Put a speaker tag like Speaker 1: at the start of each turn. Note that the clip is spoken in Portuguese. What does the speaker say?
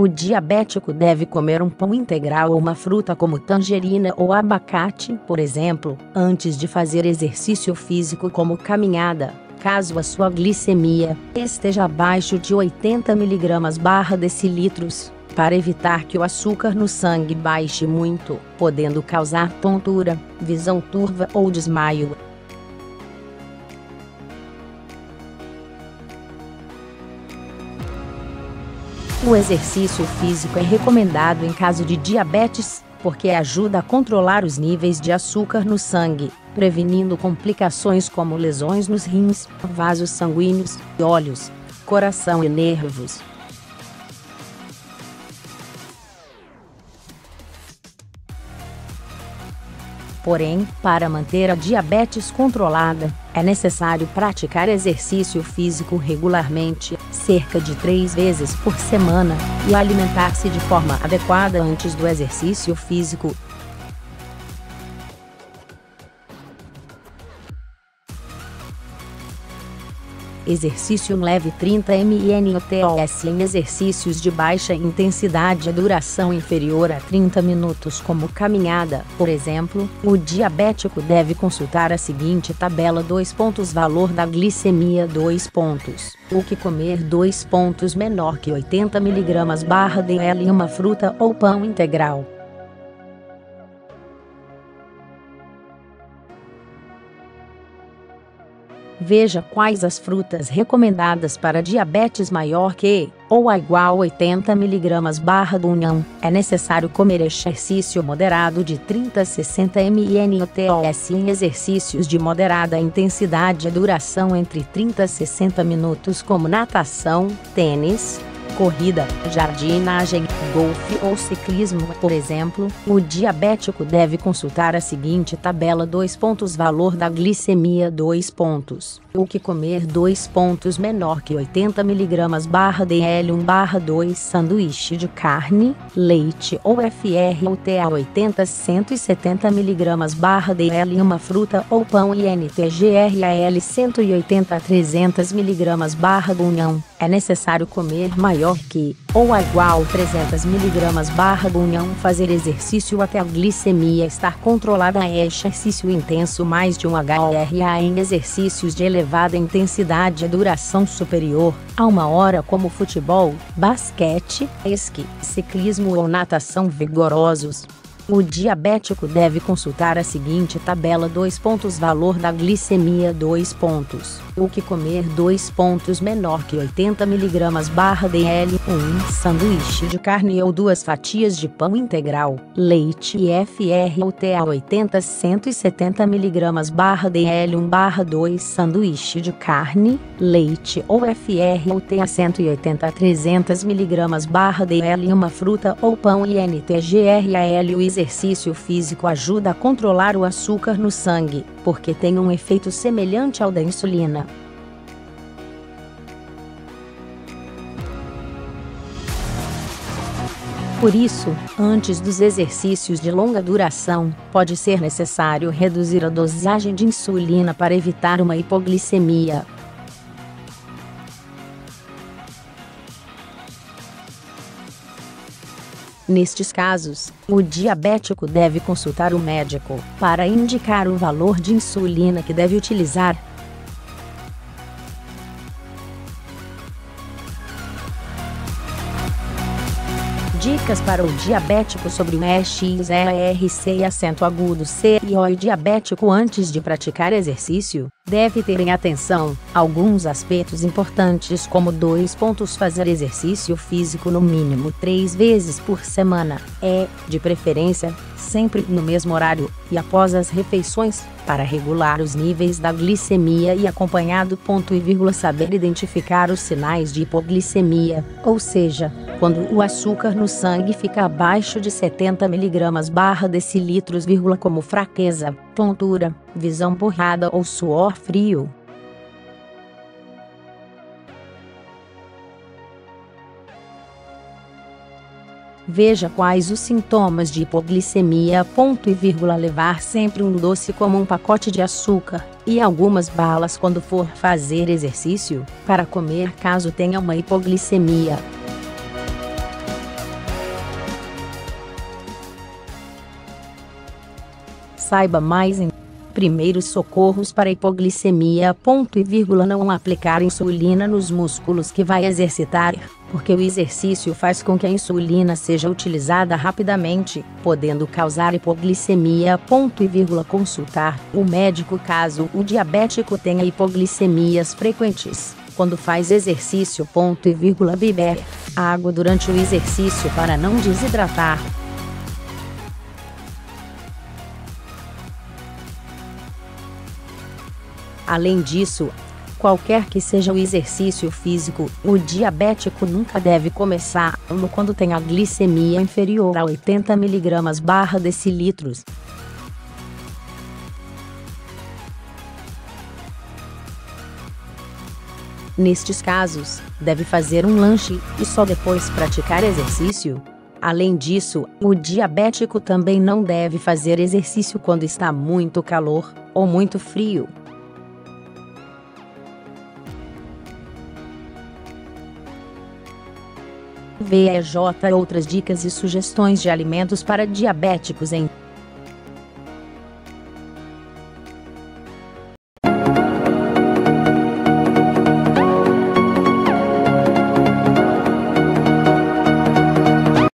Speaker 1: O diabético deve comer um pão integral ou uma fruta como tangerina ou abacate, por exemplo, antes de fazer exercício físico como caminhada, caso a sua glicemia esteja abaixo de 80 mg/dl, para evitar que o açúcar no sangue baixe muito, podendo causar tontura, visão turva ou desmaio. O exercício físico é recomendado em caso de diabetes, porque ajuda a controlar os níveis de açúcar no sangue, prevenindo complicações como lesões nos rins, vasos sanguíneos, olhos, coração e nervos. Porém, para manter a diabetes controlada, é necessário praticar exercício físico regularmente, cerca de 3 vezes por semana, e alimentar-se de forma adequada antes do exercício físico. Exercício leve 30 mNOTOS em exercícios de baixa intensidade e duração inferior a 30 minutos como caminhada, por exemplo. O diabético deve consultar a seguinte tabela: Valor da glicemia. O que comer menor que 80 mg/dl em uma fruta ou pão integral. Veja quais as frutas recomendadas para diabetes maior que, ou igual a 80 mg/dl. É necessário comer exercício moderado de 30 a 60 mNOTOS em exercícios de moderada intensidade e duração entre 30 a 60 minutos como natação, tênis, corrida, jardinagem, golfe ou ciclismo, por exemplo. O diabético deve consultar a seguinte tabela: Valor da glicemia. O que comer menor que 80 mg/dl. 1/2 sanduíche de carne, leite ou FRUTA 80-170 mg/dl em uma fruta ou pão e NTGRAL 180-300 mg/dl. É necessário comer maior que, ou igual a 300 mg/dl. Fazer exercício até a glicemia estar controlada. Exercício intenso mais de 1 HRA em exercícios de elevada intensidade e duração superior a 1 hora, como futebol, basquete, esqui, ciclismo ou natação vigorosos. O diabético deve consultar a seguinte tabela: Valor da glicemia. O que comer menor que 80 mg/dl. 1 sanduíche de carne ou 2 fatias de pão integral, leite e FRUTA 80-170 mg/dl. 1/2 sanduíche de carne, leite ou FRUTA 180-300 mg/dl. Uma fruta ou pão e NTGRAL. O exercício físico ajuda a controlar o açúcar no sangue, porque tem um efeito semelhante ao da insulina. Por isso, antes dos exercícios de longa duração, pode ser necessário reduzir a dosagem de insulina para evitar uma hipoglicemia. Nestes casos, o diabético deve consultar o médico para indicar o valor de insulina que deve utilizar. Dicas para o diabético sobre o EXERC e acento agudo C e O. O diabético, antes de praticar exercício, deve ter em atenção alguns aspectos importantes, como: fazer exercício físico no mínimo 3 vezes por semana, de preferência, sempre no mesmo horário, e após as refeições, para regular os níveis da glicemia e acompanhado. Saber identificar os sinais de hipoglicemia, ou seja, quando o açúcar no sangue fica abaixo de 70 mg/dl, como fraqueza, tontura, visão borrada ou suor frio. Veja quais os sintomas de hipoglicemia. Levar sempre um doce como um pacote de açúcar, e algumas balas quando for fazer exercício, para comer caso tenha uma hipoglicemia. Saiba mais em Primeiros socorros para hipoglicemia. Ponto e vírgula. Não aplicar insulina nos músculos que vai exercitar, porque o exercício faz com que a insulina seja utilizada rapidamente, podendo causar hipoglicemia. Ponto e vírgula. Consultar o médico caso o diabético tenha hipoglicemias frequentes quando faz exercício. Ponto e vírgula. Beber água durante o exercício para não desidratar. Além disso, qualquer que seja o exercício físico, o diabético nunca deve começá-lo quando tem a glicemia inferior a 80 mg/dl. Nestes casos, deve fazer um lanche e só depois praticar exercício. Além disso, o diabético também não deve fazer exercício quando está muito calor ou muito frio. VEJ. Outras dicas e sugestões de alimentos para diabéticos em